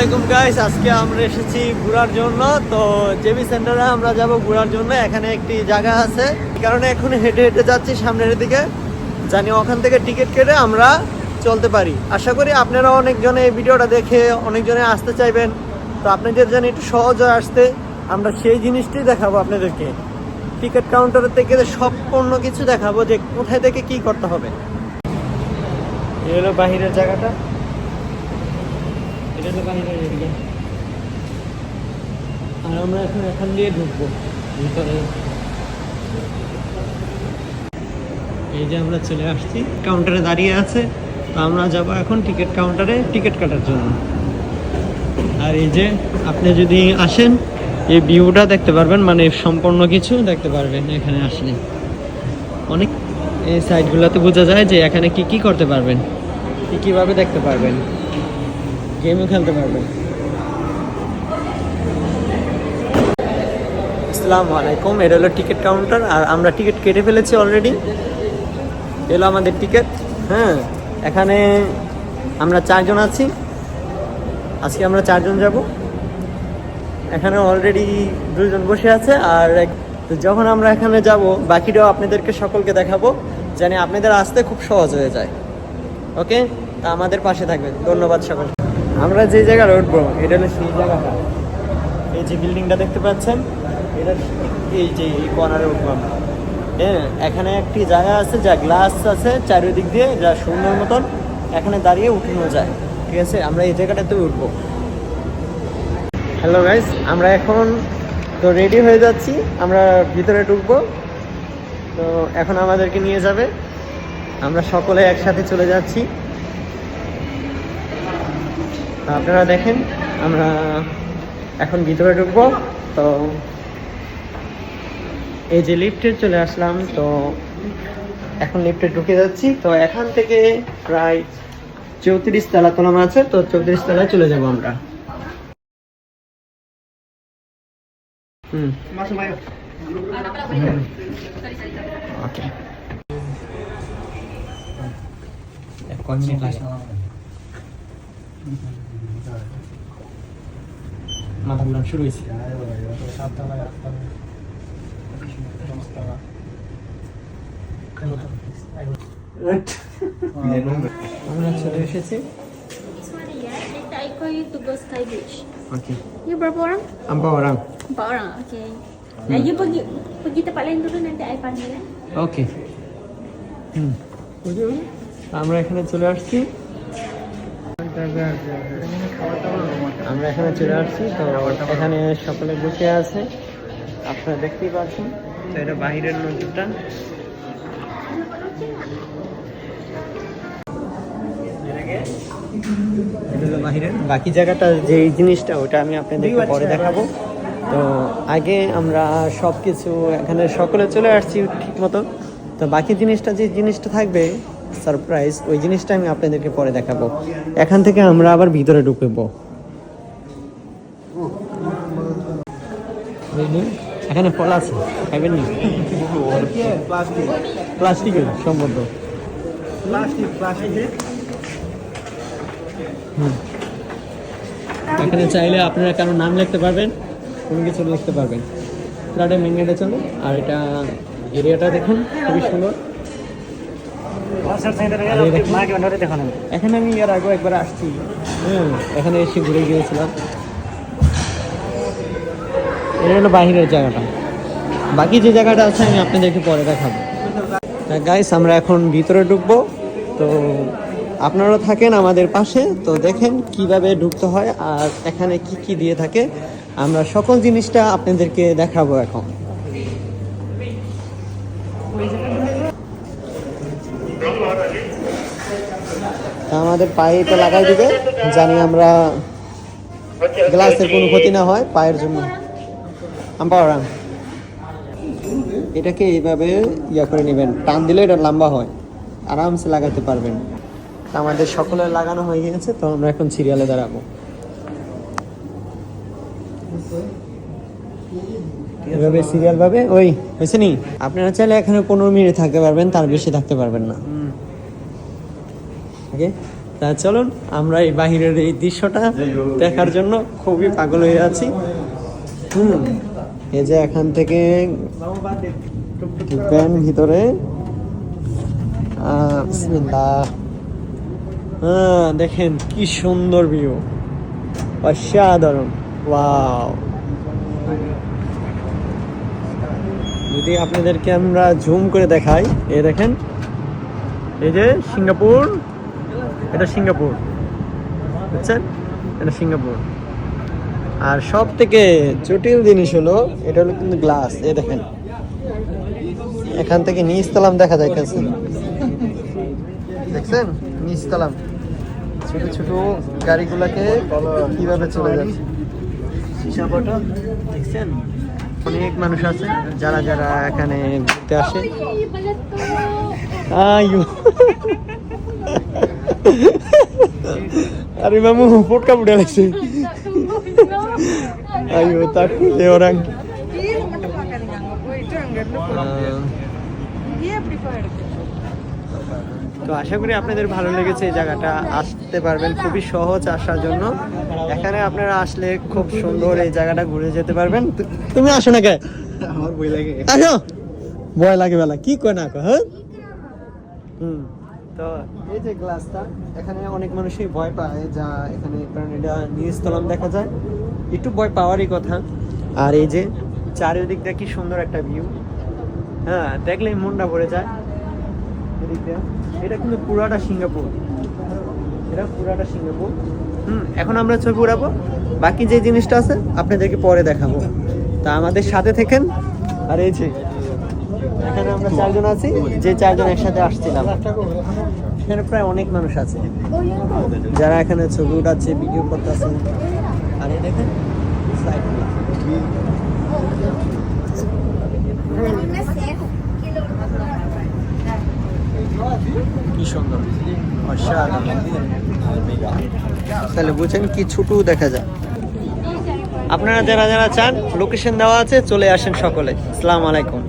আসসালামু আলাইকুম গাইস, আজকে আমরা এসেছি ঘোরার জন্য। তো জেবি সেন্টারে আমরা যাব ঘোরার জন্য। এখানে একটি জায়গা আছে, এই কারণে এখন হেঁটে হেঁটে যাচ্ছি সামনের দিকে, জানি ওখান থেকে টিকিট কেটে আমরা চলতে পারি। আশা করি আপনারা অনেকজনে এই ভিডিওটা দেখে অনেকজনে আসতে চাইবেন। তো আপনাদের জানি একটু সহজ হয় আসতে, আমরা সেই জিনিসটাই দেখাবো আপনাদেরকে। টিকিট কাউন্টারের থেকে সম্পূর্ণ কিছু দেখাবো যে কোথায় থেকে কি করতে হবে। এই হলো বাহিরের জায়গাটা, এটা তো বাহিরের এরিয়া। আর আমরা এখন এখান দিয়ে ঢুকবো ভিতরে। এই যে আমরা চলে আসছি, কাউন্টারে দাঁড়িয়ে আছে। তো আমরা যাব এখন টিকিট কাউন্টারে টিকিট কাটার জন্য। আর এই যে আপনি যদি আসেন, এই ভিউটা দেখতে পারবেন, মানে সম্পূর্ণ কিছু দেখতে পারবেন এখানে আসলে। অনেক এই সাইডগুলোতে বোঝা যায় যে এখানে কি কি করতে পারবেন, কীভাবে দেখতে পারবেন, গেমও খেলতে পারবেন। আসসালামু আলাইকুম, এটা হলো টিকিট কাউন্টার। আর আমরা টিকিট কেটে ফেলেছি অলরেডি। এলো আমাদের টিকিট। হ্যাঁ, এখানে আমরা 4 জন আছি, আজকে আমরা 4 জন যাব। এখানে অলরেডি 2 জন বসে আছে। আর তো যখন আমরা এখানে যাব, বাকিটাও আপনাদেরকে সকলকে দেখাবো, জানি আপনাদের আসতে খুব সহজ হয়ে যায়। ওকে, তা আমাদের পাশে থাকবেন। ধন্যবাদ সকল। আমরা যে জায়গায় উঠবো, এটা হলো সেই জায়গাটা। এই যে বিল্ডিংটা দেখতে পাচ্ছেন, এটা এই যে এই কর্নারে উঠবো আমরা। হ্যাঁ, এখানে একটি জায়গা আছে যা গ্লাস আছে চারিদিক দিয়ে, যা সুন্দর মতন এখানে দাঁড়িয়ে উঠানো যায়। ঠিক আছে, আমরা এই জায়গাটাতে উঠবো। হ্যালো গাইস, আমরা এখন তো রেডি হয়ে যাচ্ছি, আমরা ভিতরে ঢুকবো। তো এখন আমাদেরকে নিয়ে যাবে, আমরা সকলে একসাথে চলে যাচ্ছি। আপনারা দেখেন, আমরা এখন ভিতরে ঢুকবো। তো এই যে লিফটে চলে আসলাম, তো এখন লিফটে ঢুকে যাচ্ছি। তো এখান থেকে প্রায় 34 তলা তোলা আছে, তো 34 তলায় চলে যাব আমরা। ওকে, মাথা ঘুরানো শুরু হয়েছে। আমরা চলে এসেছি। I call you to go Sky Beach. Okay. You berapa orang? 4 orang. 4 orang, okay. Nah, you pergi tempat lain dulu, nanti I panggil ya. ওকে, আমরা এখানে চলে আসছি। আমরা এখানে চলে আসছি, তো এখানে সকলে বসে আছে, আপনারা দেখতেই পাচ্ছেন। তো এটা বাহিরের নদীটা। বাহিরের বাকি জায়গাটা যে জিনিসটা, ওটা আমি আপনাদেরকে পরে দেখাবো। তো আগে আমরা সব কিছু এখানে সকলে চলে আসছি ঠিক মতো। তো বাকি জিনিসটা, যে জিনিসটা থাকবে সারপ্রাইজ, ওই জিনিসটা আমি আপনাদেরকে পরে দেখাবো। এখান থেকে আমরা আবার ভিতরে ঢুকবো। এখানে ফল আছে, খাইবেন নি? প্লাস্টিকের সম্ভবত। এখানে চাইলে আপনারা কারো নাম লিখতে পারবেন, কোনো কিছু লিখতে পারবেন। ফ্ল্যাটে মেন গেটে চলে। আর এটা এরিয়াটা দেখুন, খুবই সুন্দর। এখানে আমি এর আগে একবার আসছি। এখানে এসে ঘুরে গিয়েছিলাম। এটা হলো বাহিরের জায়গাটা, বাকি যে জায়গাটা আছে আমি আপনাদেরকে পরে দেখাবো। গাইস, আমরা এখন ভিতরে ঢুকবো। তো আপনারা থাকেন আমাদের পাশে, তো দেখেন কিভাবে ঢুকতে হয় আর এখানে কি কি দিয়ে থাকে। আমরা সকল জিনিসটা আপনাদেরকে দেখাবো এখন। আমাদের পায়ে এটা লাগাই দিবে, জানি আমরা গ্লাসের কোনো ক্ষতি না হয় পায়ের জন্য। এটাকে এইভাবে করে নেবেন, টান দিলে এটা লম্বা হয়, আরামসে লাগাতে পারবেন। আমাদের সকলের লাগানো হয়ে গেছে, তো আমরা এখন সিরিয়ালে দাঁড়াবো। এভাবে সিরিয়াল ভাবে। ওই হয়েছে নি? আপনারা চাইলে এখানে 15 মিনিট থাকতে পারবেন, তার বেশি থাকতে পারবেন না। ওকে, তা চলুন আমরা এই বাহিরের এই দৃশ্যটা দেখার জন্য খুবই পাগল হয়ে আছি। এই যে এখান থেকে ঢুকবেন ভিতরে। বিসমিল্লাহ। দেখেন কি সুন্দর ভিউ, অসাধারণ। ওয়াও, যদি আপনাদেরকে আমরা জুম করে দেখাই, এই দেখেন, এই যে সিঙ্গাপুর, এটা সিঙ্গাপুর, বুঝছেন, এটা সিঙ্গাপুর। আর সব থেকে জটিল জিনিস হলো, এটা হলো কিন্তু গ্লাস। এই দেখেন, এখান থেকে নিচতলাম দেখা যাইতেছে, দেখছেন নিচতলাম, ছোট ছোট গাড়িগুলাকে কিভাবে চলে যাচ্ছে, দেখছেন। অনেক মানুষ আছে যারা যারা এখানে ঘুরতে আসে। আরে মামু ফটকা উঠে লাগছে। Ayo takut ya orang. তো আশা করি আপনাদের ভালো লেগেছে এই জায়গাটা, আসতে পারবেন, খুবই সহজ আসার জন্য। এখানে আপনারা আসলে খুব সুন্দর এই জায়গাটা ঘুরে যেতে পারবেন। তুমি আসো না কে? আমার ভয় লাগে। আসো, ভয় লাগে বেলা কি কয় না কয়? হ্যাঁ, তো এই যে গ্লাসটা, এখানে অনেক মানুষই ভয় পায় যা এখানে, কারণ এটা নিচতলাম দেখা যায়, একটু ভয় পাওয়ারই কথা। আর এই যে চারিদিকটা কি সুন্দর একটা ভিউ, হ্যাঁ, দেখলেই মনটা ভরে যায়। এদিকটা এটা কিন্তু পুরাটা সিঙ্গাপুর, এটা পুরাটা সিঙ্গাপুর। এখন আমরা ছবি উড়াবো, বাকি যে জিনিসটা আছে আপনাদেরকে পরে দেখাবো। তা আমাদের সাথে থাকেন। আর এই যে এখানে আমরা চারজন আছি, যে চারজন একসাথে আসছিলাম, এখানে প্রায় অনেক মানুষ আছে যারা এখানে ছবি উঠাচ্ছে, ভিডিও করতেছে। আর এই দেখেন কি সুন্দর, তাহলে বুঝছেন কি ছোট দেখা যায়। আপনারা যারা যারা চান, লোকেশন দেওয়া আছে, চলে আসেন সকলে। আসসালামু আলাইকুম।